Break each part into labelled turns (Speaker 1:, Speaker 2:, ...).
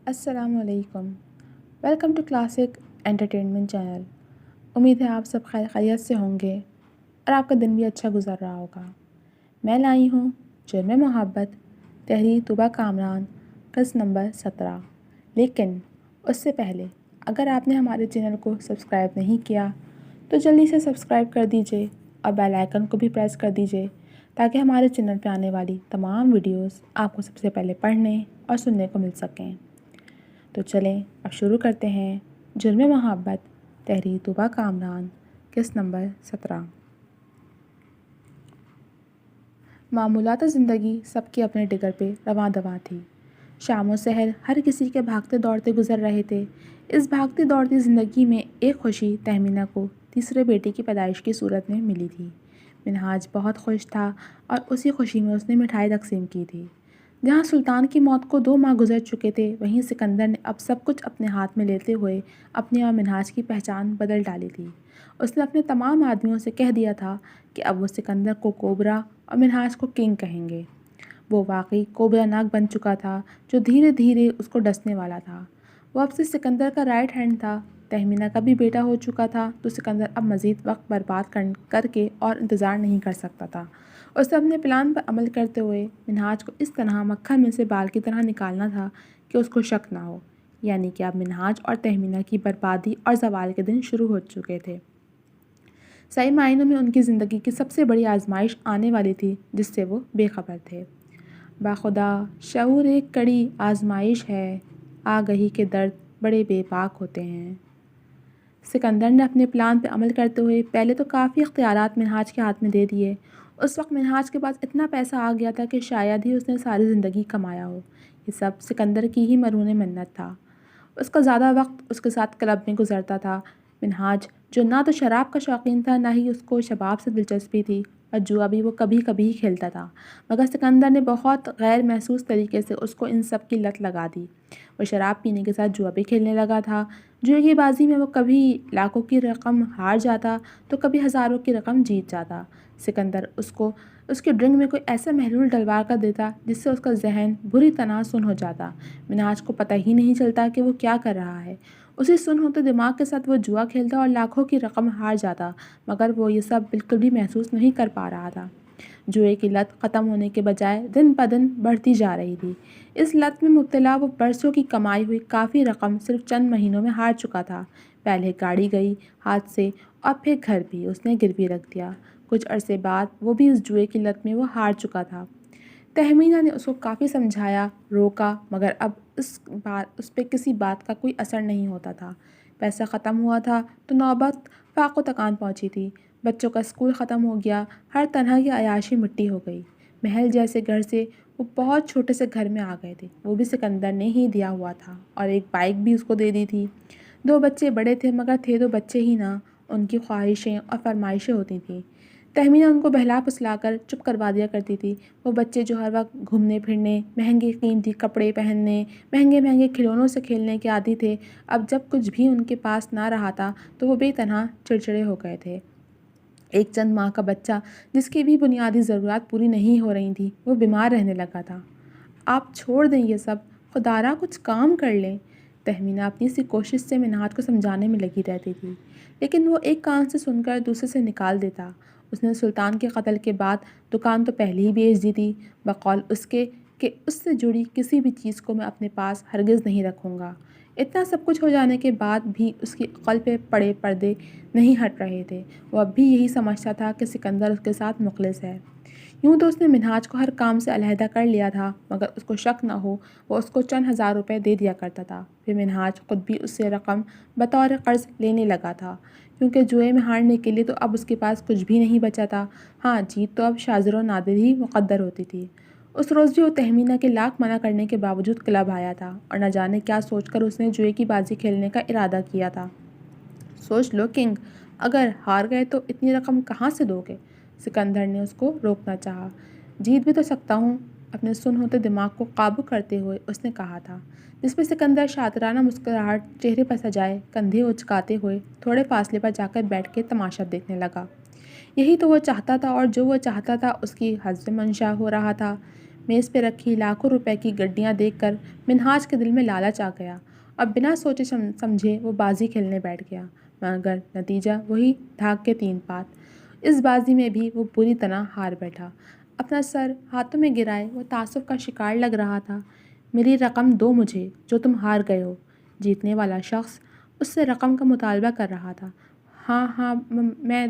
Speaker 1: السلام علیکم. Welcome to classic entertainment channel. امید ہے آپ سب خیریت سے ہوں گے اور آپ کا دن بھی اچھا گزر رہا ہوگا. میں لائی ہوں جرم محبت تحریر طوبیٰ کامران قسط نمبر 17. لیکن اس سے پہلے اگر آپ نے ہمارے چینل کو سبسکرائب نہیں کیا تو جلدی سے سبسکرائب کر دیجئے اور بیل آئیکن کو بھی پریس کر دیجئے تاکہ ہمارے چینل پہ آنے والی تمام ویڈیوز آپ کو سب سے پہلے پڑھنے اور سننے کو مل سکیں. تو چلیں اب شروع کرتے ہیں جرم محبت تحریر طوبیٰ کامران قسط نمبر 17. معمولات زندگی سب کے اپنے ڈگر پہ رواں دواں تھی. شام و سحر ہر کسی کے بھاگتے دوڑتے گزر رہے تھے. اس بھاگتی دوڑتی زندگی میں ایک خوشی تہمینہ کو تیسرے بیٹے کی پیدائش کی صورت میں ملی تھی. منہاج بہت خوش تھا اور اسی خوشی میں اس نے مٹھائی تقسیم کی تھی. جہاں سلطان کی موت کو 2 ماہ گزر چکے تھے وہیں سکندر نے اب سب کچھ اپنے ہاتھ میں لیتے ہوئے اپنے اور منہاج کی پہچان بدل ڈالی تھی. اس نے اپنے تمام آدمیوں سے کہہ دیا تھا کہ اب وہ سکندر کو کوبرا اور منہاج کو کنگ کہیں گے. وہ واقعی کوبرا ناگ بن چکا تھا جو دھیرے دھیرے اس کو ڈسنے والا تھا. وہ اب سے سکندر کا رائٹ ہینڈ تھا. تہمینہ کا بھی بیٹا ہو چکا تھا تو سکندر اب مزید وقت برباد کر کے اور انتظار نہیں کر سکتا تھا. اس نے اپنے پلان پر عمل کرتے ہوئے منہاج کو اس طرح مکھن میں سے بال کی طرح نکالنا تھا کہ اس کو شک نہ ہو. یعنی کہ اب منہاج اور تہمینہ کی بربادی اور زوال کے دن شروع ہو چکے تھے. صحیح معنوں میں ان کی زندگی کی سب سے بڑی آزمائش آنے والی تھی جس سے وہ بے خبر تھے. باخدا شعور ایک کڑی آزمائش ہے، آگہی کے درد بڑے بے باک ہوتے ہیں. سکندر نے اپنے پلان پہ عمل کرتے ہوئے پہلے تو کافی اختیارات منہاج کے ہاتھ میں دے دیے. اس وقت منہاج کے پاس اتنا پیسہ آ گیا تھا کہ شاید ہی اس نے ساری زندگی کمایا ہو. یہ سب سکندر کی ہی مرہون منت تھا. اس کا زیادہ وقت اس کے ساتھ کلب میں گزرتا تھا. منہاج جو نہ تو شراب کا شوقین تھا نہ ہی اس کو شباب سے دلچسپی تھی اور جوا بھی وہ کبھی کبھی ہی کھیلتا تھا، مگر سکندر نے بہت غیر محسوس طریقے سے اس کو ان سب کی لت لگا دی. وہ شراب پینے کے ساتھ جوا بھی کھیلنے لگا تھا. جوئے کی بازی میں وہ کبھی لاکھوں کی رقم ہار جاتا تو کبھی ہزاروں کی رقم جیت جاتا. سکندر اس کے ڈرنک میں کوئی ایسا محلول ڈلوا کر دیتا جس سے اس کا ذہن بری طرح سن ہو جاتا. منہاج کو پتہ ہی نہیں چلتا کہ وہ کیا کر رہا ہے. اسی سن ہوتے دماغ کے ساتھ وہ جوا کھیلتا اور لاکھوں کی رقم ہار جاتا، مگر وہ یہ سب بالکل بھی محسوس نہیں کر پا رہا تھا. جوئے کی لت ختم ہونے کے بجائے دن بدن بڑھتی جا رہی تھی. اس لت میں مبتلا وہ برسوں کی کمائی ہوئی کافی رقم صرف چند مہینوں میں ہار چکا تھا. پہلے گاڑی گئی ہاتھ سے اور پھر گھر بھی اس نے گروی رکھ دیا. کچھ عرصے بعد وہ بھی اس جوئے کی لت میں وہ ہار چکا تھا. تہمینہ نے اس کو کافی سمجھایا، روکا، مگر اب اس پہ کسی بات کا کوئی اثر نہیں ہوتا تھا. پیسہ ختم ہوا تھا تو نوبت فاق و تکان پہنچی تھی. بچوں کا اسکول ختم ہو گیا، ہر طرح کی عیاشی مٹی ہو گئی. محل جیسے گھر سے وہ بہت چھوٹے سے گھر میں آ گئے تھے. وہ بھی سکندر نے ہی دیا ہوا تھا اور ایک بائک بھی اس کو دے دی تھی. 2 بچے بڑے تھے مگر تھے تو بچے ہی نہ. ان کی خواہشیں اور فرمائشیں ہوتی تھیں. تہمینہ ان کو بہلا پھسلا کر چپ کروا دیا کرتی تھی. وہ بچے جو ہر وقت گھومنے پھرنے، مہنگے قیمتی کپڑے پہننے، مہنگے مہنگے کھلونوں سے کھیلنے کے عادی تھے، اب جب کچھ بھی ان کے پاس نہ رہا تھا تو وہ بے تنہا چڑچڑے ہو گئے تھے. ایک چند ماہ کا بچہ جس کی بھی بنیادی ضروریات پوری نہیں ہو رہی تھیں وہ بیمار رہنے لگا تھا. آپ چھوڑ دیں یہ سب، خدارا کچھ کام کر لیں. تہمینہ اپنی سی کوشش سے منہاج کو سمجھانے میں لگی رہتی تھی، لیکن وہ ایک کان سے سن کر دوسرے سے نکال دیتا. اس نے سلطان کے قتل کے بعد دکان تو پہلے ہی بیچ دی تھی، بقول اس کے کہ اس سے جڑی کسی بھی چیز کو میں اپنے پاس ہرگز نہیں رکھوں گا. اتنا سب کچھ ہو جانے کے بعد بھی اس کی عقل پہ پڑے پردے نہیں ہٹ رہے تھے. وہ اب بھی یہی سمجھتا تھا کہ سکندر اس کے ساتھ مخلص ہے. یوں تو اس نے منہاج کو ہر کام سے علیحدہ کر لیا تھا، مگر اس کو شک نہ ہو وہ اس کو چند ہزار روپے دے دیا کرتا تھا. پھر منہاج خود بھی اس سے رقم بطور قرض لینے لگا تھا، کیونکہ جوئے میں ہارنے کے لیے تو اب اس کے پاس کچھ بھی نہیں بچا تھا. ہاں، جیت تو اب شاذر و نادر ہی مقدر ہوتی تھی. اس روز بھی وہ تہمینہ کے لاکھ منع کرنے کے باوجود کلب آیا تھا اور نہ جانے کیا سوچ کر اس نے جوئے کی بازی کھیلنے کا ارادہ کیا تھا. سوچ لو کنگ، اگر ہار گئے تو اتنی رقم کہاں سے دو گے؟ سکندر نے اس کو روکنا چاہا. جیت بھی تو سکتا ہوں، اپنے سن ہوتے دماغ کو قابو کرتے ہوئے اس نے کہا تھا، جس پہ سکندر شاطرانہ مسکراہٹ چہرے پر سجائے کندھے اچکاتے ہوئے تھوڑے فاصلے پر جا کر بیٹھ کے تماشا دیکھنے لگا. یہی تو وہ چاہتا تھا اور جو وہ چاہتا تھا اس کی حسب منشا ہو رہا تھا. میز پہ رکھی لاکھوں روپے کی گڈیاں دیکھ کر منہاج کے دل میں لالچ آ گیا اور بنا سوچے سمجھے وہ بازی کھیلنے بیٹھ گیا، مگر نتیجہ وہی ڈھاک کے 3 پات۔ اس بازی میں بھی وہ بری طرح ہار بیٹھا۔ اپنا سر ہاتھوں میں گرائے وہ تعصب کا شکار لگ رہا تھا۔ میری رقم دو مجھے جو تم ہار گئے ہو۔ جیتنے والا شخص اس سے رقم کا مطالبہ کر رہا تھا۔ ہاں ہاں میں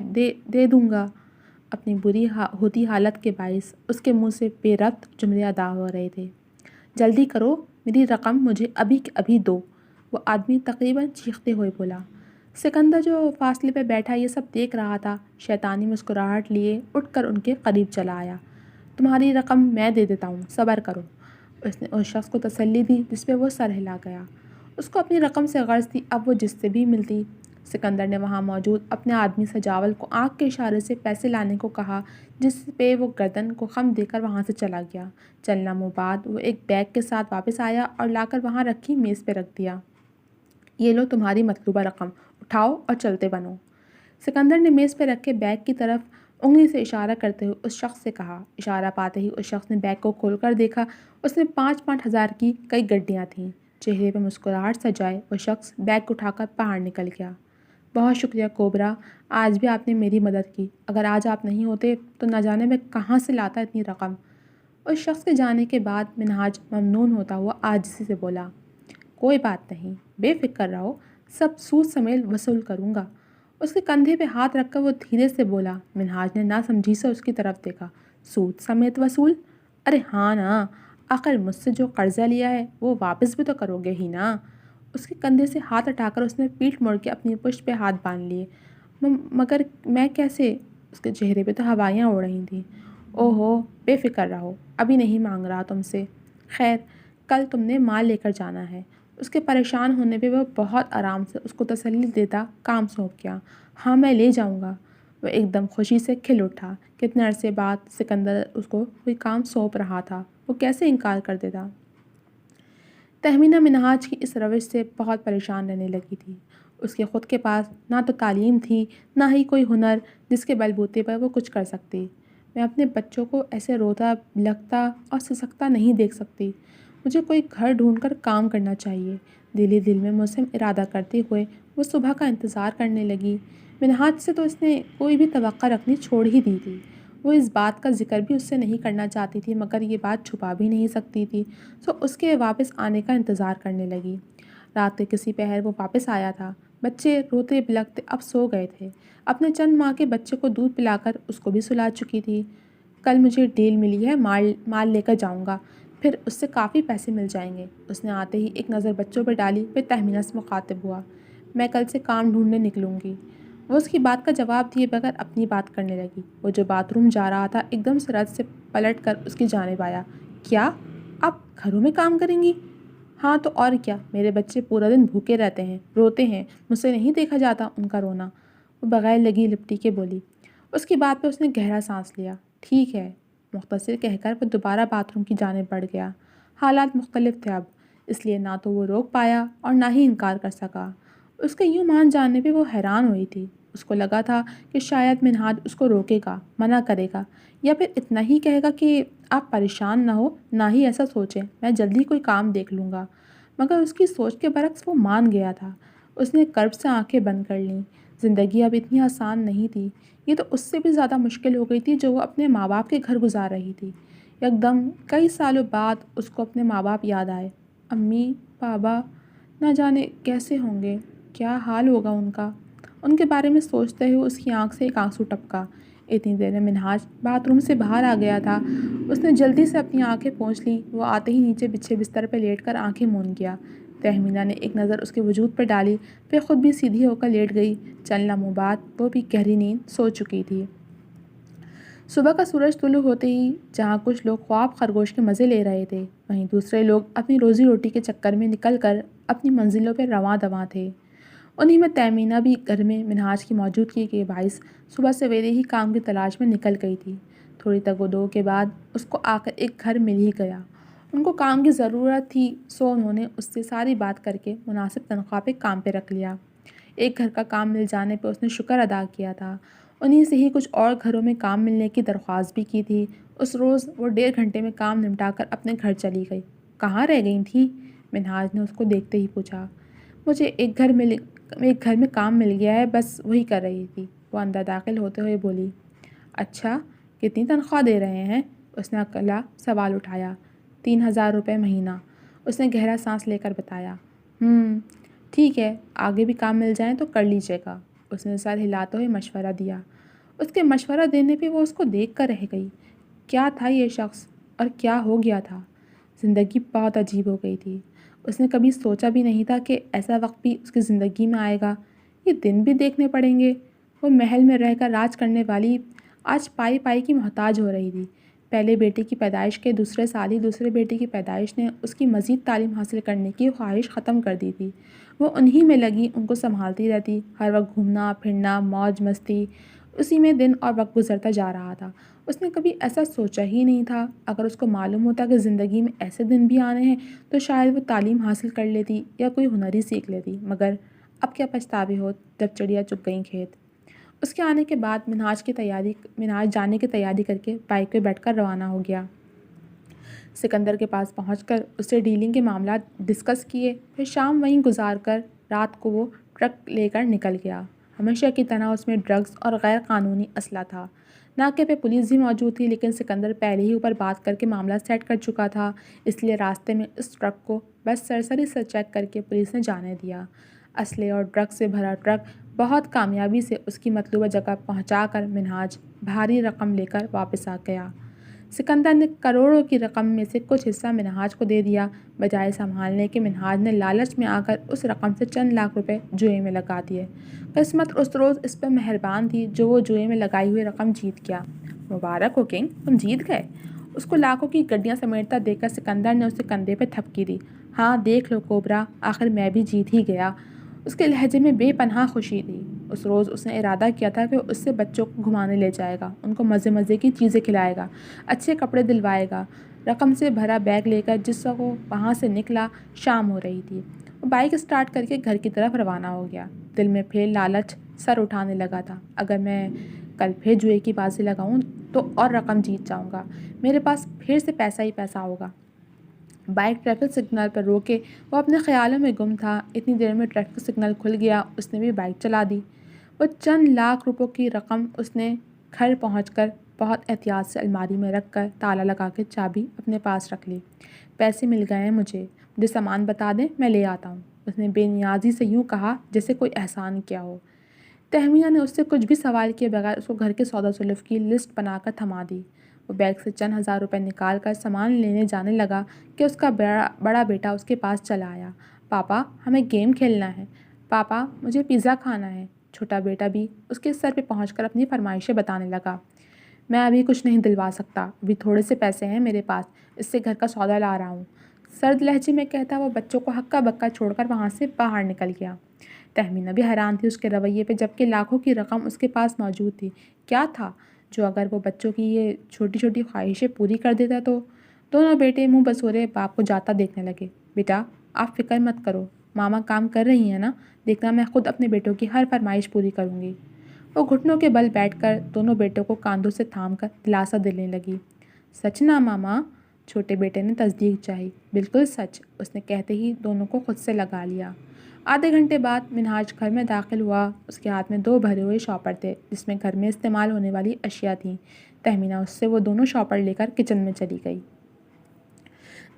Speaker 1: دے دوں گا۔ اپنی بری ہوتی حالت کے باعث اس کے منہ سے بے ربط جملے ادا ہو رہے تھے۔ جلدی کرو، میری رقم مجھے ابھی کے ابھی دو، وہ آدمی تقریباً چیختے ہوئے بولا۔ سکندر جو فاصلے پہ بیٹھا یہ سب دیکھ رہا تھا، شیطانی مسکراہٹ لیے اٹھ کر ان کے قریب چلا آیا۔ تمہاری رقم میں دے دیتا ہوں، صبر کرو۔ اس نے اس شخص کو تسلی دی جس پہ وہ سر ہلا گیا۔ اس کو اپنی رقم سے غرض تھی، اب وہ جس سے بھی ملتی۔ سکندر نے وہاں موجود اپنے آدمی سجاول کو آنکھ کے اشارے سے پیسے لانے کو کہا، جس پہ وہ گردن کو خم دے کر وہاں سے چلا گیا۔ چند لمحوں بعد وہ ایک بیگ کے ساتھ واپس آیا اور لا کر وہاں رکھی میز پہ رکھ دیا۔ یہ لو تمہاری مطلوبہ رقم، اٹھاؤ اور چلتے بنو۔ سکندر نے میز پہ رکھے بیگ کی طرف انگلی سے اشارہ کرتے ہوئے اس شخص سے کہا۔ اشارہ پاتے ہی اس شخص نے بیگ کو کھول کر دیکھا۔ اس میں 5-5 ہزار کی کئی گڈیاں تھیں۔ چہرے پہ مسکراہٹ سجائے وہ شخص بیگ اٹھا کر باہر نکل گیا۔ بہت شکریہ کوبرا، آج بھی آپ نے میری مدد کی۔ اگر آج آپ نہیں ہوتے تو نہ جانے میں کہاں سے لاتا اتنی رقم۔ اس شخص کے جانے کے بعد منہاج ممنون ہوتا ہوا عاجزی سے بولا، کوئی بات نہیں، بے فکر رہو، سب سود سمیت وصول کروں گا۔ اس کے کندھے پہ ہاتھ رکھ کر وہ دھیرے سے بولا۔ منہاج نے ناسمجھی سے اس کی طرف دیکھا۔ سود سمیت وصول؟ ارے ہاں نا، آخر مجھ سے جو قرضہ لیا ہے وہ واپس بھی تو کرو گے ہی نا۔ اس کے کندھے سے ہاتھ ہٹا کر اس نے پیٹھ موڑ کے اپنی پشت پہ ہاتھ باندھ لیے۔ مگر میں کیسے؟ اس کے چہرے پہ تو ہوائیاں اڑ رہی تھیں۔ اوہو، بے فکر رہو، ابھی نہیں مانگ رہا تم سے۔ خیر، کل تم نے مال لے کر جانا ہے۔ اس کے پریشان ہونے پہ وہ بہت آرام سے اس کو تسلی دیتا کام سونپ گیا۔ ہاں میں لے جاؤں گا۔ وہ ایک دم خوشی سے کھل اٹھا۔ کتنے عرصے بعد سکندر اس کو کوئی کام سونپ رہا تھا، وہ کیسے انکار کر دیتا۔ تہمینہ منہاج کی اس روش سے بہت پریشان رہنے لگی تھی۔ اس کے خود کے پاس نہ تو تعلیم تھی، نہ ہی کوئی ہنر جس کے بلبوتے پر وہ کچھ کر سکتی۔ میں اپنے بچوں کو ایسے روتا بلکتا اور سسکتا نہیں دیکھ سکتی۔ مجھے کوئی گھر ڈھونڈ کر کام کرنا چاہیے۔ دل ہی دل میں مسلم ارادہ کرتے ہوئے وہ صبح کا انتظار کرنے لگی۔ منہاج سے تو اس نے کوئی بھی توقع رکھنی چھوڑ ہی دی تھی۔ وہ اس بات کا ذکر بھی اس سے نہیں کرنا چاہتی تھی، مگر یہ بات چھپا بھی نہیں سکتی تھی، سو اس کے واپس آنے کا انتظار کرنے لگی۔ رات کے کسی پہر وہ واپس آیا تھا۔ بچے روتے بلکتے اب سو گئے تھے۔ اپنے چند ماہ کے بچے کو دودھ پلا کر اس کو بھی سلا چکی تھی۔ کل مجھے ڈیل ملی ہے، مال لے کر جاؤں گا، پھر اس سے کافی پیسے مل جائیں گے۔ اس نے آتے ہی ایک نظر بچوں پہ ڈالی، پھر تہمینہ سے مخاطب ہوا، میں کل سے کام ڈھونڈنے نکلوں گی۔ وہ اس کی بات کا جواب دیے بغیر اپنی بات کرنے لگی۔ وہ جو باتھ روم جا رہا تھا ایک دم سے رد سے پلٹ کر اس کی جانب آیا۔ کیا آپ گھروں میں کام کریں گی؟ ہاں تو اور کیا، میرے بچے پورا دن بھوکے رہتے ہیں، روتے ہیں، مجھ سے نہیں دیکھا جاتا ان کا رونا، وہ بغیر لگی لپٹی کے بولی۔ اس کی بات پہ اس نے گہرا سانس لیا۔ ٹھیک ہے، مختصر کہہ کر وہ دوبارہ باتھ روم کی جانب بڑھ گیا۔ حالات مختلف تھے اب، اس لیے نہ تو وہ روک پایا اور نہ ہی انکار کر سکا۔ اس کے یوں مان جانے پہ وہ حیران ہوئی تھی۔ اس کو لگا تھا کہ شاید منہاج اس کو روکے گا، منع کرے گا، یا پھر اتنا ہی کہے گا کہ آپ پریشان نہ ہو، نہ ہی ایسا سوچیں، میں جلدی کوئی کام دیکھ لوں گا۔ مگر اس کی سوچ کے برعکس وہ مان گیا تھا۔ اس نے کرب سے آنکھیں بند کر لیں۔ زندگی اب اتنی آسان نہیں تھی، یہ تو اس سے بھی زیادہ مشکل ہو گئی تھی جو وہ اپنے ماں باپ کے گھر گزار رہی تھی۔ یک دم کئی سالوں بعد اس کو اپنے ماں باپ یاد آئے۔ امی، بابا، نہ جانے کیسے ہوں گے، کیا حال ہوگا ان کا۔ ان کے بارے میں سوچتے ہوئے اس کی آنکھ سے ایک آنسو ٹپکا۔ اتنی دیر میں منہاج باتھ روم سے باہر آ گیا تھا۔ اس نے جلدی سے اپنی آنکھیں پونچھ لیں۔ وہ آتے ہی نیچے بچھے بستر پہ لیٹ کر آنکھیں موند گیا۔ تہمینہ نے ایک نظر اس کے وجود پہ ڈالی، پھر خود بھی سیدھی ہو کر لیٹ گئی۔ چند لمحوں بعد وہ بھی گہری نیند سو چکی تھی۔ صبح کا سورج طلوع ہوتے ہی جہاں کچھ لوگ خواب خرگوش کے مزے لے رہے تھے، وہیں دوسرے لوگ اپنی روزی روٹی کے چکر میں نکل کر اپنی منزلوں پہ رواں دواں تھے۔ انہی میں تہمینہ بھی گھر میں منہاج کی موجودگی کے باعث صبح سویرے ہی کام کی تلاش میں نکل گئی تھی۔ تھوڑی تگ و دو کے بعد اس کو آ کر ایک گھر مل ہی گیا۔ ان کو کام کی ضرورت تھی، سو انہوں نے اس سے ساری بات کر کے مناسب تنخواہ پہ کام پہ رکھ لیا۔ ایک گھر کا کام مل جانے پہ اس نے شکر ادا کیا تھا۔ انہی سے ہی کچھ اور گھروں میں کام ملنے کی درخواست بھی کی تھی۔ اس روز وہ 1.5 گھنٹے میں کام نمٹا کر اپنے گھر چلی گئی۔ کہاں رہ گئی تھیں؟ منہاج نے اس کو دیکھتے ہی پوچھا۔ مجھے ایک گھر میں کام مل گیا ہے، بس وہی کر رہی تھی، وہ اندر داخل ہوتے ہوئے بولی۔ اچھا، کتنی تنخواہ دے رہے ہیں؟ اس نے اکیلا سوال اٹھایا۔ 3,000 روپے مہینہ، اس نے گہرا سانس لے کر بتایا۔ ٹھیک ہے، آگے بھی کام مل جائیں تو کر لیجیے گا، اس نے سر ہلاتے ہوئے مشورہ دیا۔ اس کے مشورہ دینے پہ وہ اس کو دیکھ کر رہ گئی۔ کیا تھا یہ شخص اور کیا ہو گیا تھا؟ زندگی بہت عجیب ہو گئی تھی۔ اس نے کبھی سوچا بھی نہیں تھا کہ ایسا وقت بھی اس کی زندگی میں آئے گا، یہ دن بھی دیکھنے پڑیں گے۔ وہ محل میں رہ کر راج کرنے والی آج پائی پائی کی محتاج ہو رہی تھی۔ پہلے بیٹے کی پیدائش کے دوسرے سال ہی دوسرے بیٹے کی پیدائش نے اس کی مزید تعلیم حاصل کرنے کی خواہش ختم کر دی تھی۔ وہ انہی میں لگی ان کو سنبھالتی رہتی، ہر وقت گھومنا پھرنا، موج مستی، اسی میں دن اور وقت گزرتا جا رہا تھا۔ اس نے کبھی ایسا سوچا ہی نہیں تھا۔ اگر اس کو معلوم ہوتا کہ زندگی میں ایسے دن بھی آنے ہیں تو شاید وہ تعلیم حاصل کر لیتی یا کوئی ہنر ہی سیکھ لیتی، مگر اب کیا پچھتاوے ہو جب چڑیا چگ گئیں کھیت۔ اس کے آنے کے بعد منہاج جانے کی تیاری کر کے بائک پہ بیٹھ کر روانہ ہو گیا۔ سکندر کے پاس پہنچ کر اس سے ڈیلنگ کے معاملات ڈسکس کیے، پھر شام وہیں گزار کر رات کو وہ ٹرک لے کر نکل گیا۔ ہمیشہ کی طرح اس میں ڈرگز اور غیر قانونی اسلحہ تھا۔ ناکے پہ پولیس بھی موجود تھی، لیکن سکندر پہلے ہی اوپر بات کر کے معاملہ سیٹ کر چکا تھا، اس لیے راستے میں اس ٹرک کو بس سرسری سے چیک کر کے پولیس نے جانے دیا۔ اسلحے اور ڈرگ سے بھرا ٹرک بہت کامیابی سے اس کی مطلوبہ جگہ پہنچا کر منہاج بھاری رقم لے کر واپس آ گیا۔ سکندر نے کروڑوں کی رقم میں سے کچھ حصہ منہاج کو دے دیا۔ بجائے سنبھالنے کے منہاج نے لالچ میں آ کر اس رقم سے چند لاکھ روپے جوئے میں لگا دیے۔ قسمت اس روز اس پر مہربان تھی جو وہ جوئے میں لگائی ہوئی رقم جیت گیا۔ مبارک ہو کنگ، تم جیت گئے۔ اس کو لاکھوں کی گڈیاں سمیٹتا دیکھ کر سکندر نے اسے کندھے پہ تھپکی دی۔ ہاں دیکھ لو کوبرا، آخر میں بھی جیت ہی گیا۔ اس کے لہجے میں بے پناہ خوشی تھی۔ اس روز اس نے ارادہ کیا تھا کہ اس سے بچوں کو گھمانے لے جائے گا، ان کو مزے مزے کی چیزیں کھلائے گا، اچھے کپڑے دلوائے گا۔ رقم سے بھرا بیگ لے کر جس وقت وہ وہاں سے نکلا، شام ہو رہی تھی۔ وہ بائک اسٹارٹ کر کے گھر کی طرف روانہ ہو گیا۔ دل میں پھر لالچ سر اٹھانے لگا تھا۔ اگر میں کل پھر جوئے کی بازی لگاؤں تو اور رقم جیت جاؤں گا، میرے پاس پھر سے پیسہ ہی پیسہ ہوگا۔ بائک ٹریفک سگنل پر روکے وہ اپنے خیالوں میں گم تھا۔ اتنی دیر میں ٹریفک سگنل کھل گیا، اس نے بھی بائک چلا دی۔ وہ چند لاکھ روپوں کی رقم اس نے گھر پہنچ کر بہت احتیاط سے الماری میں رکھ کر تالا لگا کے چابی اپنے پاس رکھ لی۔ پیسے مل گئے ہیں مجھے سامان بتا دیں، میں لے آتا ہوں، اس نے بے نیازی سے یوں کہا جیسے کوئی احسان کیا ہو۔ تہمینہ نے اس سے کچھ بھی سوال کیے بغیر اس کو گھر کے سودا سلف کی لسٹ بنا کر تھما دی۔ وہ بیگ سے چند ہزار روپے نکال کر سامان لینے جانے لگا کہ اس کا بڑا بیٹا اس کے پاس چلا آیا۔ پاپا، ہمیں گیم کھیلنا ہے۔ پاپا، مجھے پیزا کھانا ہے۔ چھوٹا بیٹا بھی اس کے سر پہ پہنچ کر اپنی فرمائشیں بتانے لگا۔ میں ابھی کچھ نہیں دلوا سکتا، ابھی تھوڑے سے پیسے ہیں میرے پاس، اس سے گھر کا سودا لا رہا ہوں، سرد لہجے میں کہتا وہ بچوں کو ہکا بکا چھوڑ کر وہاں سے باہر نکل گیا۔ تہمینہ بھی حیران تھی اس کے رویے پہ، جبکہ لاکھوں کی رقم اس کے پاس موجود تھی۔ کیا تھا جو اگر وہ بچوں کی یہ چھوٹی چھوٹی خواہشیں پوری کر دیتا تو؟ دونوں بیٹے منہ بسورے باپ کو جاتا دیکھنے لگے۔ بیٹا، آپ فکر مت کرو، ماما کام کر رہی ہیں نا، دیکھنا میں خود اپنے بیٹوں کی ہر فرمائش پوری کروں گی۔ وہ گھٹنوں کے بل بیٹھ کر دونوں بیٹوں کو کاندھوں سے تھام کر دلاسا دینے لگی۔ سچ نا ماما؟ چھوٹے بیٹے نے تصدیق چاہی۔ بالکل سچ، اس نے کہتے ہی دونوں کو خود سے لگا لیا۔ آدھے گھنٹے بعد منہاج گھر میں داخل ہوا۔ اس کے ہاتھ میں 2 بھرے ہوئے شاپر تھے جس میں گھر میں استعمال ہونے والی اشیاء تھیں۔ تہمینہ اس سے وہ دونوں شاپر لے کر کچن میں چلی گئی۔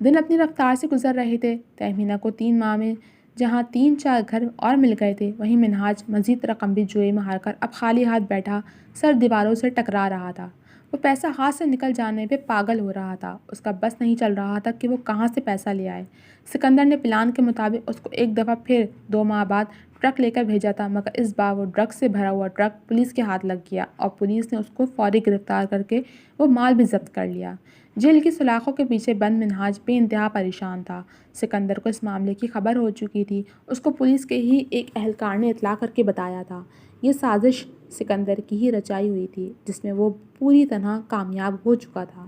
Speaker 1: دن اپنی رفتار سے گزر رہے تھے۔ تہمینہ کو 3 ماہ میں جہاں 3-4 گھر اور مل گئے تھے، وہیں منہاج مزید رقم بھی جوئے میں ہار کر اب خالی ہاتھ بیٹھا سر دیواروں سے ٹکرا رہا تھا۔ وہ پیسہ ہاتھ سے نکل جانے پہ پاگل ہو رہا تھا۔ اس کا بس نہیں چل رہا تھا کہ وہ کہاں سے پیسہ لے آئے۔ سکندر نے پلان کے مطابق اس کو ایک دفعہ پھر 2 ماہ بعد ٹرک لے کر بھیجا تھا، مگر اس بار وہ ڈرگ سے بھرا ہوا ٹرک پولیس کے ہاتھ لگ گیا اور پولیس نے اس کو فوری گرفتار کر کے وہ مال بھی ضبط کر لیا۔ جیل کی سلاخوں کے پیچھے بند منہاج بے انتہا پریشان تھا۔ سکندر کو اس معاملے کی خبر ہو چکی تھی۔ اس کو پولیس کے ہی ایک اہلکار نے اطلاع کر کے بتایا تھا۔ یہ سازش سکندر کی ہی رچائی ہوئی تھی جس میں وہ پوری طرح کامیاب ہو چکا تھا۔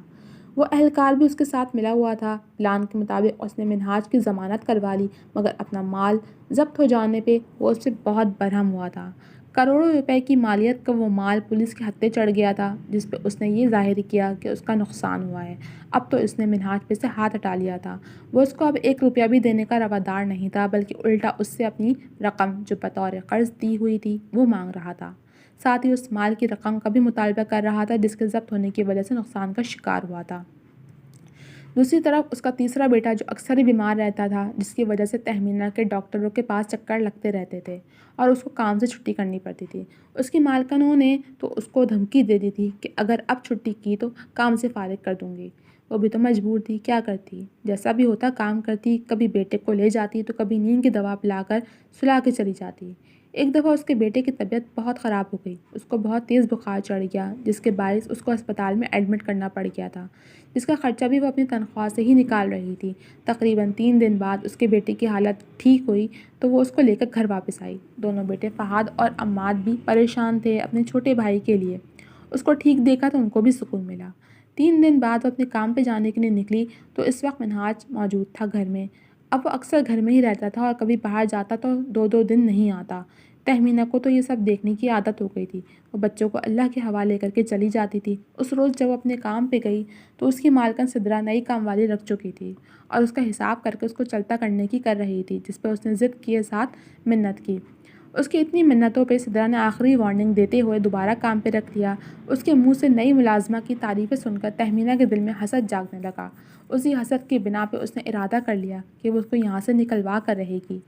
Speaker 1: وہ اہلکار بھی اس کے ساتھ ملا ہوا تھا۔ پلان کے مطابق اس نے منہاج کی ضمانت کروا لی، مگر اپنا مال ضبط ہو جانے پہ وہ اس سے بہت برہم ہوا تھا۔ کروڑوں روپے کی مالیت کا وہ مال پولیس کے ہتھے چڑھ گیا تھا، جس پہ اس نے یہ ظاہر کیا کہ اس کا نقصان ہوا ہے۔ اب تو اس نے منہاج پہ سے ہاتھ ہٹا لیا تھا۔ وہ اس کو اب 1 روپیہ بھی دینے کا روادار نہیں تھا، بلکہ الٹا اس سے اپنی رقم جو بطور قرض دی ہوئی تھی وہ مانگ رہا تھا۔ ساتھ ہی اس مال کی رقم کا بھی مطالبہ کر رہا تھا جس کے ضبط ہونے کی وجہ سے نقصان کا شکار ہوا تھا۔ دوسری طرف اس کا تیسرا بیٹا جو اکثر ہی بیمار رہتا تھا، جس کی وجہ سے تہمینہ کے ڈاکٹروں کے پاس چکر لگتے رہتے تھے اور اس کو کام سے چھٹی کرنی پڑتی تھی۔ اس کی مالکنوں نے تو اس کو دھمکی دے دی تھی کہ اگر اب چھٹی کی تو کام سے فارغ کر دوں گی۔ وہ بھی تو مجبور تھی، کیا کرتی؟ جیسا بھی ہوتا کام کرتی، کبھی بیٹے کو لے جاتی تو کبھی نیند کی دوا پلا کر سلا کے چلی جاتی۔ ایک دفعہ اس کے بیٹے کی طبیعت بہت خراب ہو گئی، اس کو بہت تیز بخار چڑھ گیا، جس کے باعث اس کو اسپتال میں ایڈمٹ کرنا پڑ گیا تھا، جس کا خرچہ بھی وہ اپنی تنخواہ سے ہی نکال رہی تھی۔ تقریباً 3 دن بعد اس کے بیٹے کی حالت ٹھیک ہوئی تو وہ اس کو لے کر گھر واپس آئی۔ دونوں بیٹے فہد اور عماد بھی پریشان تھے اپنے چھوٹے بھائی کے لیے۔ اس کو ٹھیک دیکھا تو ان کو بھی سکون ملا۔ 3 دن بعد وہ اپنے کام پہ جانے کے لیے نکلی تو اس وقت منہاج موجود تھا گھر میں۔ اب وہ اکثر گھر میں ہی رہتا تھا اور کبھی باہر جاتا تو 2 دن نہیں آتا۔ تہمینہ کو تو یہ سب دیکھنے کی عادت ہو گئی تھی۔ وہ بچوں کو اللہ کے حوالے کر کے چلی جاتی تھی۔ اس روز جب وہ اپنے کام پہ گئی تو اس کی مالکن سدرا نئی کام والی رکھ چکی تھی اور اس کا حساب کر کے اس کو چلتا کرنے کی کر رہی تھی، جس پہ اس نے ضد کیے ساتھ منت کی۔ اس کی اتنی منتوں پہ سدرا نے آخری وارننگ دیتے ہوئے دوبارہ کام پہ رکھ دیا۔ اس کے منہ سے نئی ملازمہ کی تعریفیں سن کر تہمینہ کے دل میں حسد جاگنے لگا۔ اسی حسد کی بنا پہ اس نے ارادہ کر لیا کہ وہ اس کو یہاں سے نکلوا کر رہے گی،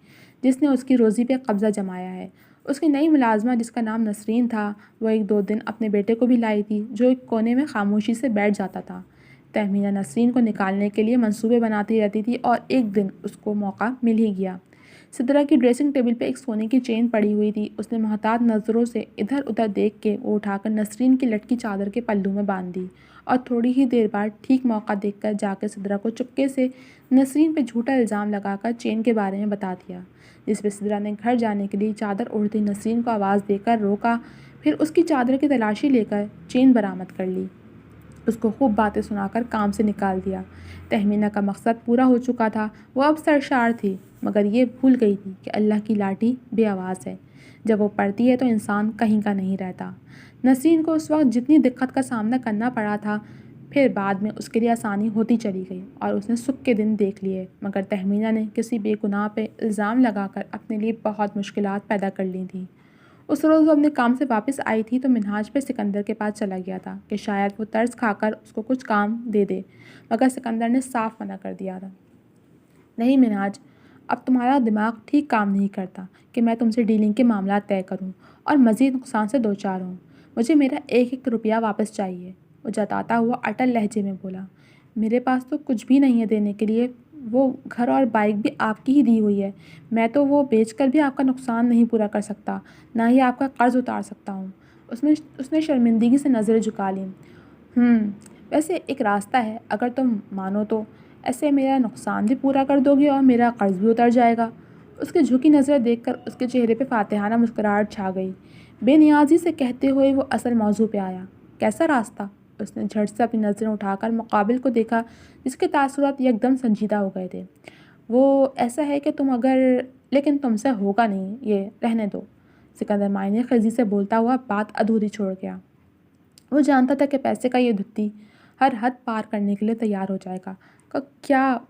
Speaker 1: جس نے اس کی روزی پہ قبضہ جمایا ہے۔ اس کی نئی ملازمہ جس کا نام نسرین تھا، وہ 1-2 دن اپنے بیٹے کو بھی لائی تھی، جو ایک کونے میں خاموشی سے بیٹھ جاتا تھا۔ تہمینہ نسرین کو نکالنے کے لیے منصوبے بناتی رہتی تھی اور ایک دن اس کو موقع مل ہی گیا۔ سدرا کی ڈریسنگ ٹیبل پہ ایک سونے کی چین پڑی ہوئی تھی۔ اس نے محتاط نظروں سے ادھر ادھر دیکھ کے وہ اٹھا کر نسرین کی لٹکی چادر کے پلو میں باندھ دی اور تھوڑی ہی دیر بعد ٹھیک موقع دیکھ کر جا کے سدرا کو چپکے سے نسرین پہ جھوٹا الزام لگا کر چین کے بارے میں بتا دیا، جس پہ سدرا نے گھر جانے کے لیے چادر اوڑھتی نسرین کو آواز دے کر روکا، پھر اس کی چادر کی تلاشی لے کر چین برآمد کر لی۔ اس کو خوب باتیں سنا کر کام سے نکال دیا۔ تہمینہ کا مقصد پورا ہو چکا تھا۔ وہ اب سرشار تھی، مگر یہ بھول گئی تھی کہ اللہ کی لاٹھی بے آواز ہے، جب وہ پڑتی ہے تو انسان کہیں کا نہیں رہتا۔ نسرین کو اس وقت جتنی دقت کا سامنا کرنا پڑا تھا، پھر بعد میں اس کے لیے آسانی ہوتی چلی گئی اور اس نے سکھ کے دن دیکھ لیے، مگر تہمینہ نے کسی بے گناہ پہ الزام لگا کر اپنے لیے بہت مشکلات پیدا کر لی تھیں۔ اس روز وہ اپنے کام سے واپس آئی تھی تو منہاج پہ سکندر کے پاس چلا گیا تھا کہ شاید وہ ترس کھا کر اس کو کچھ کام دے دے، مگر سکندر نے صاف منع کر دیا تھا۔ نہیں منہاج، اب تمہارا دماغ ٹھیک کام نہیں کرتا کہ میں تم سے ڈیلنگ کے معاملات طے کروں اور مزید نقصان سے دوچار ہوں۔ مجھے میرا 1 روپیہ واپس چاہیے۔ وہ جتاتا ہوا اٹل لہجے میں بولا۔ میرے پاس تو کچھ بھی نہیں ہے دینے کے لیے، وہ گھر اور بائک بھی آپ کی ہی دی ہوئی ہے، میں تو وہ بیچ کر بھی آپ کا نقصان نہیں پورا کر سکتا، نہ ہی آپ کا قرض اتار سکتا ہوں۔ اس نے شرمندگی سے نظریں جھکا لیں۔ ویسے ایک راستہ ہے، اگر تم مانو تو ایسے میرا نقصان بھی پورا کر دو گے اور میرا قرض بھی اتر جائے گا۔ اس کی جھکی نظریں دیکھ کر اس کے چہرے پہ فاتحانہ مسکراہٹ چھا گئی۔ بے نیازی سے کہتے ہوئے وہ اصل موضوع پہ آیا۔ کیسا راستہ؟ اس نے جھٹ سے اپنی نظریں اٹھا کر مقابل کو دیکھا، جس کے تاثرات یکدم سنجیدہ ہو گئے تھے۔ وہ ایسا ہے کہ تم اگر، لیکن تم سے ہوگا نہیں، یہ رہنے دو۔ سکندر معنی خیزی سے بولتا ہوا بات ادھوری چھوڑ گیا۔ وہ جانتا تھا کہ پیسے کا یہ دھتی ہر حد پار کرنے کے لیے تیار ہو جائے گا۔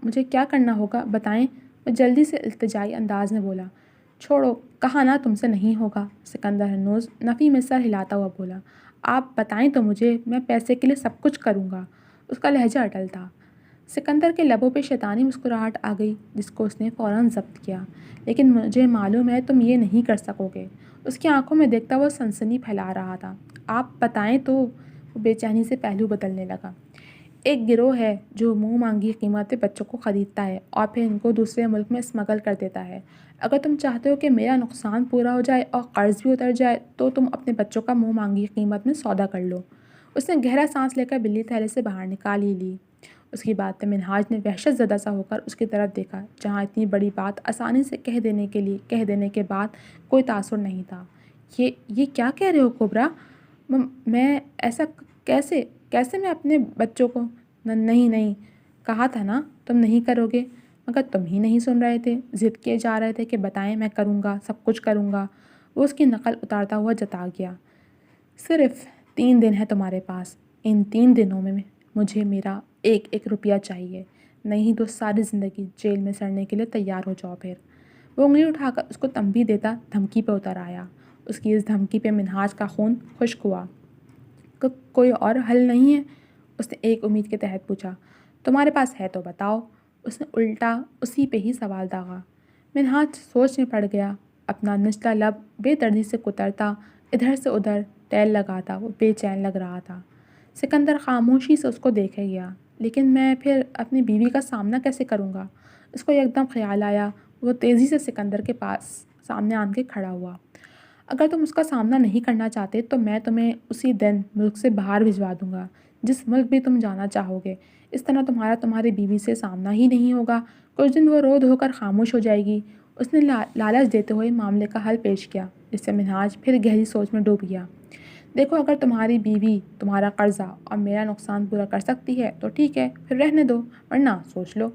Speaker 1: مجھے کیا کرنا ہوگا بتائیں؟ وہ جلدی سے التجائی انداز میں بولا۔ چھوڑو، کہا نا تم سے نہیں ہوگا، سکندر ہنوز نفی میں سر ہلاتا ہوا بولا۔ آپ بتائیں تو مجھے، میں پیسے کے لیے سب کچھ کروں گا۔ اس کا لہجہ اٹل تھا۔ سکندر کے لبوں پہ شیطانی مسکراہٹ آ گئی، جس کو اس نے فوراً ضبط کیا۔ لیکن مجھے معلوم ہے تم یہ نہیں کر سکو گے۔ اس کی آنکھوں میں دیکھتا وہ سنسنی پھیلا رہا تھا۔ آپ بتائیں تو، وہ بے چینی سے پہلو بدلنے لگا۔ ایک گروہ ہے جو منہ مانگی قیمت پہ بچوں کو خریدتا ہے اور پھر ان کو دوسرے ملک میں اسمگل کر دیتا ہے۔ اگر تم چاہتے ہو کہ میرا نقصان پورا ہو جائے اور قرض بھی اتر جائے تو تم اپنے بچوں کا منہ مانگی قیمت میں سودا کر لو۔ اس نے گہرا سانس لے کر بلی تھیلے سے باہر نکال ہی لی۔ اس کی بات پہ منہاج نے وحشت زدہ سا ہو کر اس کی طرف دیکھا، جہاں اتنی بڑی بات آسانی سے کہہ دینے کے بعد کوئی تاثر نہیں تھا۔ یہ کیا کہہ رہے ہو کبرا؟ میں ایسا کیسے میں اپنے بچوں کو؟ نہیں، کہا تھا نا تم نہیں کرو گے، مگر تم ہی نہیں سن رہے تھے، ضد کیے جا رہے تھے کہ بتائیں، میں کروں گا، سب کچھ کروں گا۔ وہ اس کی نقل اتارتا ہوا جتا گیا۔ صرف 3 دن ہے تمہارے پاس، ان 3 دنوں میں مجھے میرا 1 روپیہ چاہیے، نہیں تو ساری زندگی جیل میں سڑنے کے لیے تیار ہو جاؤ پھر۔ وہ انگلی اٹھا کر اس کو تنبیہ دیتا دھمکی پہ اتر آیا۔ اس کی اس دھمکی پہ منہاج کا خون خشک ہوا۔ کوئی اور حل نہیں ہے؟ اس نے ایک امید کے تحت پوچھا۔ تمہارے پاس ہے تو بتاؤ، اس نے الٹا اسی پہ ہی سوال داغا۔ منہاج سوچ میں پڑ گیا، اپنا نچلا لب بے دردی سے کترتا، ادھر سے ادھر ٹیل لگاتا، وہ بے چین لگ رہا تھا۔ سکندر خاموشی سے اس کو دیکھے گیا۔ لیکن میں پھر اپنی بیوی کا سامنا کیسے کروں گا؟ اس کو یکدم خیال آیا۔ وہ تیزی سے سکندر کے پاس سامنے آن کے کھڑا ہوا۔ اگر تم اس کا سامنا نہیں کرنا چاہتے تو میں تمہیں اسی دن ملک سے باہر بھجوا دوں گا، جس ملک بھی تم جانا چاہو گے۔ اس طرح تمہاری بیوی سے سامنا ہی نہیں ہوگا، کچھ دن وہ رو دھو کر خاموش ہو جائے گی۔ اس نے لالچ دیتے ہوئے معاملے کا حل پیش کیا، جس سے منہاج پھر گہری سوچ میں ڈوب گیا۔ دیکھو، اگر تمہاری بیوی تمہارا قرضہ اور میرا نقصان پورا کر سکتی ہے تو ٹھیک ہے، پھر رہنے دو، ورنہ سوچ لو۔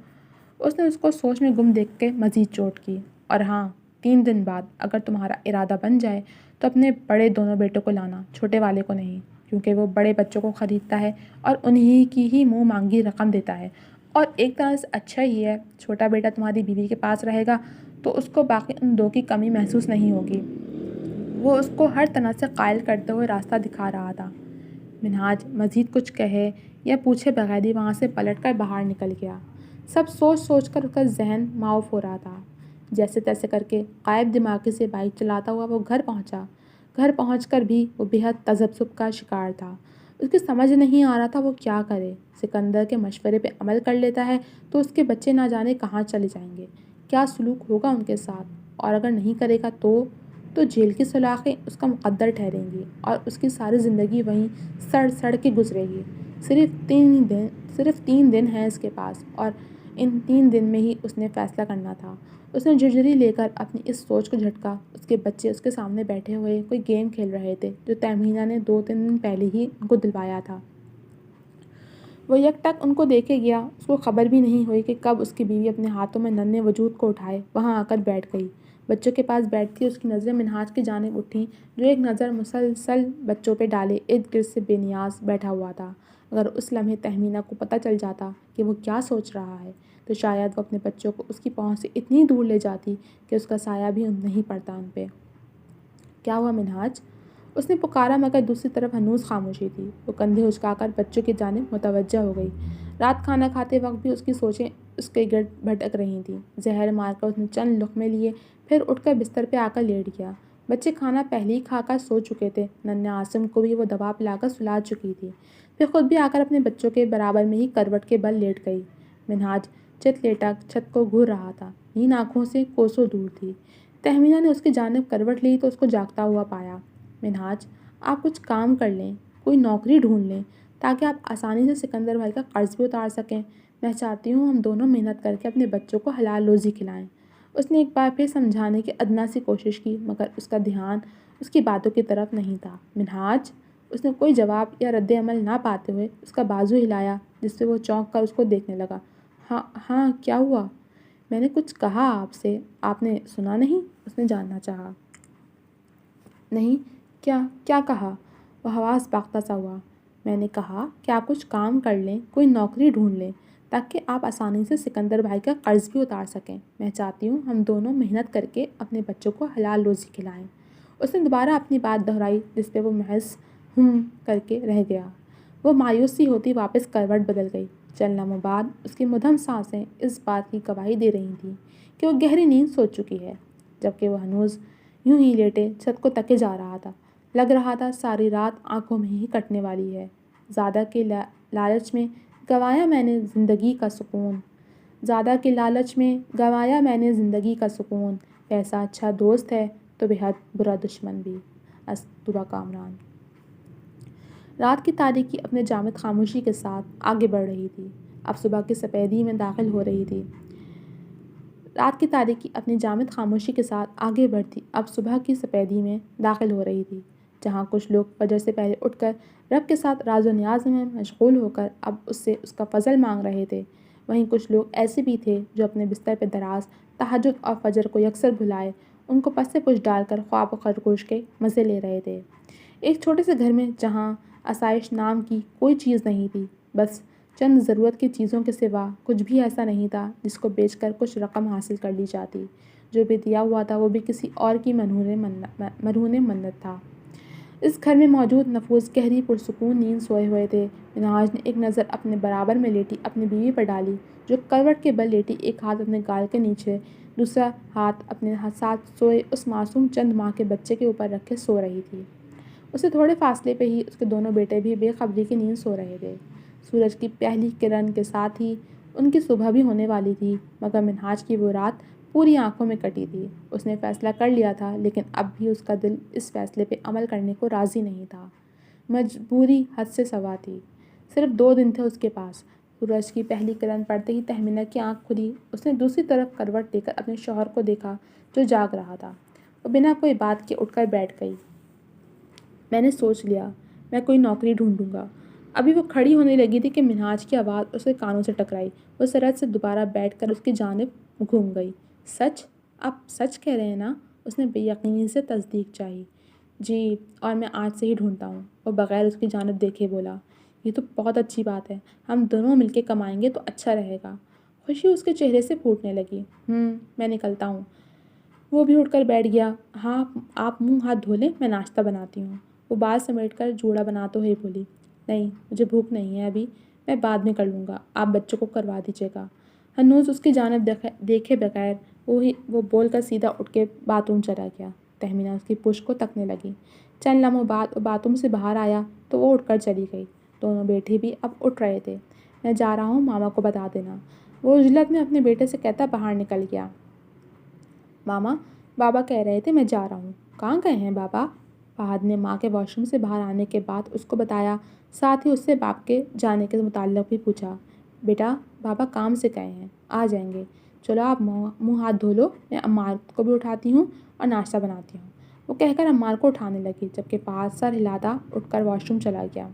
Speaker 1: اس نے اس کو سوچ میں گم دیکھ کے مزید چوٹ کی۔ اور ہاں، 3 دن بعد اگر تمہارا ارادہ بن جائے تو اپنے بڑے دونوں بیٹوں کو لانا، چھوٹے والے کو نہیں، کیونکہ وہ بڑے بچوں کو خریدتا ہے اور انہی کی ہی منہ مانگی رقم دیتا ہے۔ اور ایک طرح سے اچھا ہی ہے، چھوٹا بیٹا تمہاری بیوی کے پاس رہے گا تو اس کو باقی ان 2 کی کمی محسوس نہیں ہوگی۔ وہ اس کو ہر طرح سے قائل کرتے ہوئے راستہ دکھا رہا تھا۔ منہاج مزید کچھ کہے یا پوچھے بغیر ہی وہاں سے پلٹ کر باہر نکل گیا۔ سب سوچ سوچ کر اس کا ذہن معاف ہو رہا تھا۔ جیسے تیسے کر کے غائب دماغی سے بائک چلاتا ہوا وہ گھر پہنچا۔ گھر پہنچ کر بھی وہ بے حد تذبذب کا شکار تھا۔ اس کی سمجھ نہیں آ رہا تھا وہ کیا کرے۔ سکندر کے مشورے پہ عمل کر لیتا ہے تو اس کے بچے نہ جانے کہاں چلے جائیں گے، کیا سلوک ہوگا ان کے ساتھ، اور اگر نہیں کرے گا تو جیل کی سلاخیں اس کا مقدر ٹھہریں گی اور اس کی ساری زندگی وہیں سڑ سڑ کے گزرے گی۔ صرف 3 دن ہیں اس کے پاس، اور ان 3 دن میں ہی اس نے فیصلہ کرنا تھا۔ اس نے جھرجھری لے کر اپنی اس سوچ کو جھٹکا۔ اس کے بچے اس کے سامنے بیٹھے ہوئے کوئی گیم کھیل رہے تھے جو تہمینہ نے 2-3 دن پہلے ہی ان کو دلوایا تھا۔ وہ یک ٹک ان کو دیکھے گیا۔ اس کو خبر بھی نہیں ہوئی کہ کب اس کی بیوی اپنے ہاتھوں میں ننھے وجود کو اٹھائے وہاں آ کر بیٹھ گئی۔ بچوں کے پاس بیٹھتی اس کی نظریں منہاج کی جانب اٹھیں، جو ایک نظر مسلسل بچوں پہ ڈالے ارد گرد سے بے نیاز بیٹھا ہوا تھا۔ اگر اس لمحے تہمینہ کو پتہ چل جاتا کہ وہ کیا سوچ رہا ہے تو شاید وہ اپنے بچوں کو اس کی پہنچ سے اتنی دور لے جاتی کہ اس کا سایہ بھی نہیں پڑتا ان پہ۔ کیا ہوا منہاج؟ اس نے پکارا، مگر دوسری طرف ہنوز خاموشی تھی۔ وہ کندھے اچکا کر بچوں کی جانب متوجہ ہو گئی۔ رات کھانا کھاتے وقت بھی اس کی سوچیں اس کے گرد بھٹک رہی تھیں۔ زہر مار کر اس نے چند لقمے لیے، پھر اٹھ کر بستر پہ آ کر لیٹ گیا۔ بچے کھانا پہلے ہی کھا کر سو چکے تھے۔ ننھے عاصم کو بھی وہ دوا پلا کر سلا چکی تھی۔ پھر خود بھی آ کر اپنے بچوں کے برابر میں ہی کروٹ کے بل لیٹ گئی۔ منہاج چت لیٹا چھت کو گھور رہا تھا۔ نیند آنکھوں سے کوسوں دور تھی۔ تہمینہ نے اس کی جانب کروٹ لی تو اس کو جاگتا ہوا پایا۔ منہاج، آپ کچھ کام کر لیں، کوئی نوکری ڈھونڈ لیں تاکہ آپ آسانی سے سکندر بھائی کا قرض بھی اتار سکیں۔ میں چاہتی ہوں ہم دونوں محنت کر کے اپنے بچوں کو حلال روزی کھلائیں۔ اس نے ایک بار پھر سمجھانے کی ادنا سی کوشش کی، مگر اس کا دھیان اس کی باتوں کی طرف نہیں تھا۔ منہاج، اس نے کوئی جواب یا رد عمل نہ پاتے ہوئے اس کا بازو ہلایا، جس سے وہ چونک کر اس کو دیکھنے لگا۔ ہاں کیا ہوا؟ میں نے کچھ کہا آپ سے، آپ نے سنا نہیں؟ اس نے جاننا چاہا۔ نہیں، کیا کہا؟ وہ حواس باختہ سا ہوا۔ میں نے کہا کہ آپ کچھ کام کر لیں، کوئی نوکری ڈھونڈ لیں تاکہ آپ آسانی سے سکندر بھائی کا قرض بھی اتار سکیں۔ میں چاہتی ہوں ہم دونوں محنت کر کے اپنے بچوں کو حلال روزی کھلائیں۔ اس نے دوبارہ اپنی بات دہرائی، جس پہ وہ محض کر کے رہ گیا۔ وہ مایوسی ہوتی واپس کروٹ بدل گئی۔ چند لمحوں بعد اس کی مدھم سانسیں اس بات کی گواہی دے رہی تھیں کہ وہ گہری نیند سو چکی ہے، جبکہ وہ ہنوز یوں ہی لیٹے چھت کو تکے جا رہا تھا۔ لگ رہا تھا ساری رات آنکھوں میں ہی کٹنے والی ہے۔ زیادہ کے لالچ میں گنوایا میں نے زندگی کا سکون، پیسہ اچھا دوست ہے تو بے حد برا دشمن بھی۔ اسطورہ کامران۔ رات کی تاریکی اپنے جامد خاموشی کے ساتھ آگے بڑھ رہی تھی، اب صبح کی سپیدی میں داخل ہو رہی تھی۔ رات کی تاریکی اپنی جامد خاموشی کے ساتھ آگے بڑھتی اب صبح کی سپیدی میں داخل ہو رہی تھی۔ جہاں کچھ لوگ فجر سے پہلے اٹھ کر رب کے ساتھ راز و نیاز میں مشغول ہو کر اب اس سے اس کا فضل مانگ رہے تھے، وہیں کچھ لوگ ایسے بھی تھے جو اپنے بستر پہ دراز تہجد اور فجر کو یکسر بھلائے ان کو پس سے پش ڈال کر خواب و خرگوش کے مزے لے رہے تھے۔ ایک چھوٹے سے گھر میں جہاں آسائش نام کی کوئی چیز نہیں تھی، بس چند ضرورت کی چیزوں کے سوا کچھ بھی ایسا نہیں تھا جس کو بیچ کر کچھ رقم حاصل کر لی جاتی۔ جو بھی دیا ہوا تھا وہ بھی کسی اور کی مرہون منت تھا۔ اس گھر میں موجود نفوس گہری پرسکون نیند سوئے ہوئے تھے۔ منہاج نے ایک نظر اپنے برابر میں لیٹی اپنی بیوی پر ڈالی، جو کروٹ کے بل لیٹی ایک ہاتھ اپنے گال کے نیچے، دوسرا ہاتھ اپنے ساتھ سوئے اس معصوم چند ماہ کے بچے کے اوپر رکھے سو رہی تھی۔ اسے تھوڑے فاصلے پہ ہی اس کے دونوں بیٹے بھی بے خبری کی نیند سو رہے تھے۔ سورج کی پہلی کرن کے ساتھ ہی ان کی صبح بھی ہونے والی تھی، مگر منہاج کی وہ رات پوری آنکھوں میں کٹی تھی۔ اس نے فیصلہ کر لیا تھا، لیکن اب بھی اس کا دل اس فیصلے پہ عمل کرنے کو راضی نہیں تھا۔ مجبوری حد سے سوا تھی۔ صرف 2 دن تھے اس کے پاس۔ سورج کی پہلی کرن پڑتے ہی تہمینہ کی آنکھ کھلی۔ اس نے دوسری طرف کروٹ دے کر اپنے شوہر کو دیکھا جو جاگ رہا تھا۔ وہ بنا کوئی بات کے اٹھ کر بیٹھ گئی۔ میں نے سوچ لیا، میں کوئی نوکری ڈھونڈوں گا۔ ابھی وہ کھڑی ہونے لگی تھی کہ منہاج کی آواز اس کے کانوں سے ٹکرائی۔ وہ سرعت سے دوبارہ بیٹھ کر اس کی جانب گھوم گئی۔ سچ؟ آپ سچ کہہ رہے ہیں نا؟ اس نے بے یقینی سے تصدیق چاہی۔ جی، اور میں آج سے ہی ڈھونڈتا ہوں۔ وہ بغیر اس کی جانب دیکھے بولا۔ یہ تو بہت اچھی بات ہے، ہم دونوں مل کے کمائیں گے تو اچھا رہے گا۔ خوشی اس کے چہرے سے پھوٹنے لگی۔ میں نکلتا ہوں۔ وہ بھی اٹھ کر بیٹھ گیا۔ ہاں، آپ منہ ہاتھ دھو لیں، میں ناشتہ بناتی ہوں۔ وہ بال سمیٹ کر جوڑا بناتے ہوئے بولی۔ نہیں، مجھے بھوک نہیں ہے ابھی، میں بعد میں کر لوں گا، آپ بچوں کو کروا دیجیے گا۔ ہنوز اس کی جانب دیکھے بغیر وہ بول کر سیدھا اٹھ کے باتھ روم چلا گیا۔ تہمینہ اس کی پشت کو تکنے لگی۔ چند لمحوں بعد وہ باتھ روم سے باہر آیا تو وہ اٹھ کر چلی گئی۔ دونوں بیٹے بھی اب اٹھ رہے تھے۔ میں جا رہا ہوں، ماما کو بتا دینا، وہ عجلت میں اپنے بیٹے سے کہتا باہر نکل گیا۔ ماما، بابا کہہ رہے تھے میں جا رہا ہوں۔ کہاں گئے ہیں بابا؟ فہد نے ماں کے واش روم سے باہر آنے کے بعد اس کو بتایا، ساتھ ہی اس سے باپ کے جانے کے متعلق بھی پوچھا۔ بیٹا، بابا کام سے گئے ہیں، آ جائیں گے، چلو آپ منہ ہاتھ دھو لو، میں عمار کو بھی اٹھاتی ہوں اور ناشتہ بناتی ہوں۔ وہ کہہ کر عمار کو اٹھانے لگی، جبکہ فہد سر ہلاتا اٹھ کر واش روم چلا گیا۔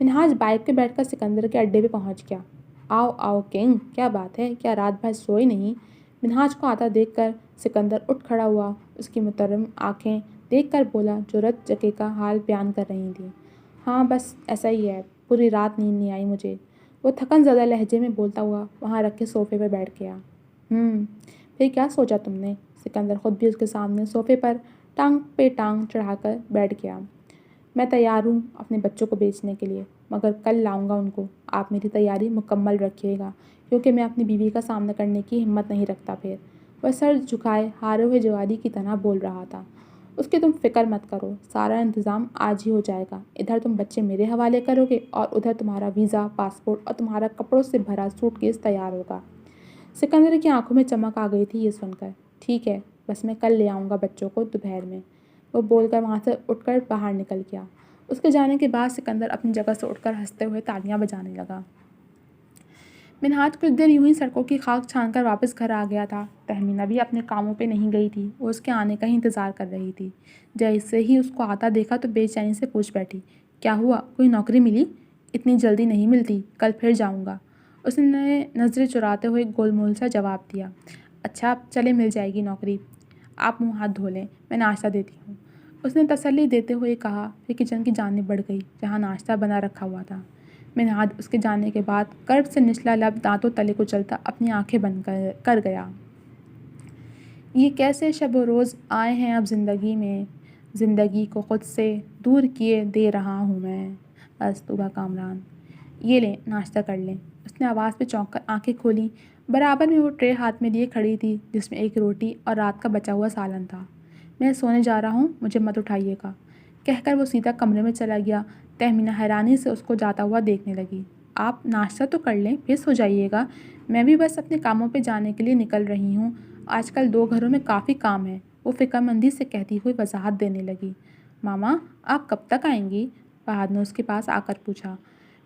Speaker 1: منہاج بائک پہ بیٹھ کر سکندر کے اڈے پہ پہنچ گیا۔ آؤ آؤ کنگ، کیا بات ہے، کیا رات بھر سوئے نہیں؟ منہاج کو آتا دیکھ کر سکندر اٹھ کھڑا ہوا، اس کی محترم آنکھیں دیکھ کر بولا، جو رت جگہ کا حال بیان کر رہی تھیں۔ ہاں بس ایسا ہی ہے، پوری رات نیند نہیں آئی مجھے، وہ تھکن زدہ لہجے میں بولتا ہوا وہاں رکھے صوفے پہ بیٹھ گیا۔ پھر کیا سوچا تم نے؟ سکندر خود بھی اس کے سامنے صوفے پر ٹانگ پہ ٹانگ چڑھا کر بیٹھ گیا۔ میں تیار ہوں اپنے بچوں کو بیچنے کے لیے، مگر کل لاؤں گا ان کو۔ آپ میری تیاری مکمل رکھیے گا، کیونکہ میں اپنی بیوی کا سامنا کرنے کی ہمت نہیں رکھتا پھر۔ وہ سر جھکائے ہارے ہوئے جواری کی طرح بول رہا تھا۔ اس کی تم فکر مت کرو، سارا انتظام آج ہی ہو جائے گا۔ ادھر تم بچے میرے حوالے کرو گے اور ادھر تمہارا ویزا، پاسپورٹ اور تمہارا کپڑوں سے بھرا سوٹ کیس تیار ہوگا۔ سکندر کی آنکھوں میں چمک آ گئی تھی یہ سن کر۔ ٹھیک ہے، بس میں کل لے آؤں گا بچوں کو دوپہر میں، وہ بول کر وہاں سے اٹھ کر باہر نکل گیا۔ اس کے جانے کے بعد سکندر اپنی جگہ سے اٹھ کر ہنستے ہوئے تالیاں بجانے لگا۔ منہاج کچھ دیر یوں ہی سڑکوں کی خاک چھان کر واپس گھر آ گیا تھا۔ تہمینہ بھی اپنے کاموں پہ نہیں گئی تھی، وہ اس کے آنے کا ہی انتظار کر رہی تھی۔ جیسے ہی اس کو آتا دیکھا تو بے چینی سے پوچھ بیٹھی، کیا ہوا، کوئی نوکری ملی؟ اتنی جلدی نہیں ملتی، کل پھر جاؤں گا، اس نے نظریں چراتے ہوئے گول مول سا جواب دیا۔ اچھا چلے، مل جائے گی نوکری، آپ منہ ہاتھ دھو لیں، میں ناشتہ دیتی ہوں، اس نے تسلی دیتے ہوئے کہا، پھر کچن کی جانب بڑھ گئی جہاں ناشتہ بنا رکھا ہوا تھا۔ منہاج اس کے جانے کے بعد کرب سے نچلا لب دانتوں تلے کچلتا اپنی آنکھیں بند کر گیا۔ یہ کیسے شب و روز آئے ہیں اب زندگی میں، زندگی کو خود سے دور کیے دے رہا ہوں میں، مستوبہ کامران۔ یہ لیں ناشتہ کر لیں، اس نے آواز پہ چونک کر آنکھیں کھولیں۔ برابر میں وہ ٹرے ہاتھ میں لیے کھڑی تھی جس میں ایک روٹی اور رات کا بچا ہوا سالن تھا۔ میں سونے جا رہا ہوں، مجھے مت اٹھائیے گا، کہہ کر وہ سیدھا کمرے میں چلا گیا۔ تہمینہ حیرانی سے اس کو جاتا ہوا دیکھنے لگی۔ آپ ناشتہ تو کر لیں، پھر سو جائیے گا، میں بھی بس اپنے کاموں پہ جانے کے لیے نکل رہی ہوں، آج کل 2 گھروں میں کافی کام ہے، وہ فکر مندی سے کہتی ہوئی وضاحت دینے لگی۔ ماما، آپ کب تک آئیں گی؟ فہد نے اس کے پاس آ کر پوچھا۔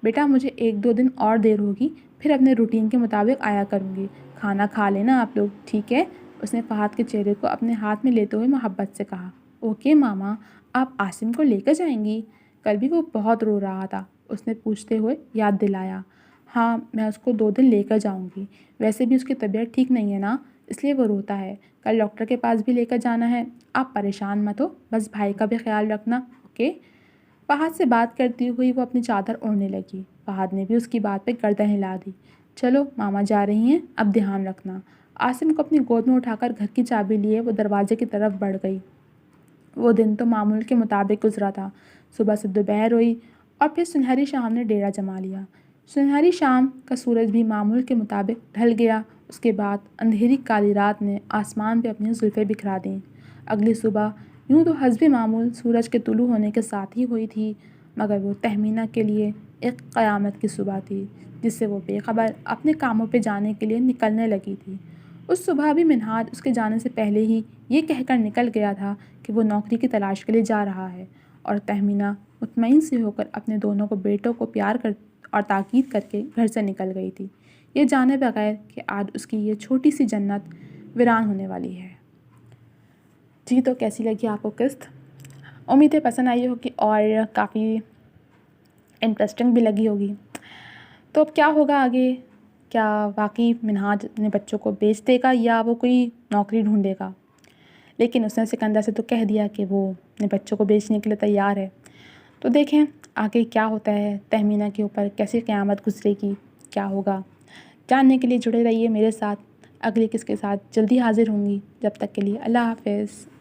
Speaker 1: بیٹا، مجھے 1-2 دن اور دیر ہوگی، پھر اپنے روٹین کے مطابق آیا کروں گی، کھانا کھا لینا آپ لوگ، ٹھیک ہے؟ اس نے فہد کے چہرے کو اپنے ہاتھ میں لیتے ہوئے محبت سے کہا۔ اوکے ماما، آپ عاصم کو لے کر جائیں گی؟ کل بھی وہ بہت رو رہا تھا، اس نے پوچھتے ہوئے یاد دلایا۔ ہاں، میں اس کو 2 دن لے کر جاؤں گی، ویسے بھی اس کی طبیعت ٹھیک نہیں ہے نا، اس لیے وہ روتا ہے۔ کل ڈاکٹر کے پاس بھی لے کر جانا ہے۔ آپ پریشان مت ہو، بس بھائی کا بھی خیال رکھنا، اوکے؟ فہد سے بات کرتی ہوئی وہ اپنی چادر اوڑھنے لگی۔ فہد نے بھی اس کی بات پہ گردن ہلا دی۔ چلو ماما جا رہی ہیں، اب دھیان رکھنا۔ عاصم کو اپنی گود میں اٹھا کر گھر کی چابی لیے وہ دروازے کی طرف بڑھ گئی۔ وہ دن تو معمول کے مطابق گزرا تھا۔ صبح سے دوپہر ہوئی اور پھر سنہری شام نے ڈیرا جما لیا۔ سنہری شام کا سورج بھی معمول کے مطابق ڈھل گیا۔ اس کے بعد اندھیری کالی رات نے آسمان پہ اپنی زلفیں بکھرا دیں۔ اگلی صبح یوں تو حسب معمول سورج کے طلوع ہونے کے ساتھ ہی ہوئی تھی، مگر وہ تہمینہ کے لیے ایک قیامت کی صبح تھی، جس سے وہ بے خبر اپنے کاموں پہ جانے کے لیے نکلنے لگی تھی۔ اس صبح بھی منہاج اس کے جانے سے پہلے ہی یہ کہہ کر نکل گیا تھا کہ وہ نوکری کی تلاش کے لیے جا رہا ہے، اور تہمینہ مطمئن سی ہو کر اپنے دونوں کو بیٹوں کو پیار کر اور تاکید کر کے گھر سے نکل گئی تھی، یہ جانے بغیر کہ آج اس کی یہ چھوٹی سی جنت ویران ہونے والی ہے۔ جی تو کیسی لگی آپ کو قسط؟ امید ہے پسند آئی ہوگی اور کافی انٹرسٹنگ بھی لگی ہوگی۔ تو اب کیا ہوگا آگے؟ کیا واقعی منہاج اپنے بچوں کو بیچ دے گا یا وہ کوئی نوکری ڈھونڈے گا؟ لیکن اس نے سکندر سے تو کہہ دیا کہ وہ اپنے بچوں کو بیچنے کے لیے تیار ہے۔ تو دیکھیں آگے کیا ہوتا ہے، تہمینہ کے اوپر کیسی قیامت گزرے گی، کیا ہوگا؟ جاننے کے لیے جڑے رہیے میرے ساتھ۔ اگلی قسط کے ساتھ جلدی حاضر ہوں گی۔ جب تک کے لیے اللہ حافظ۔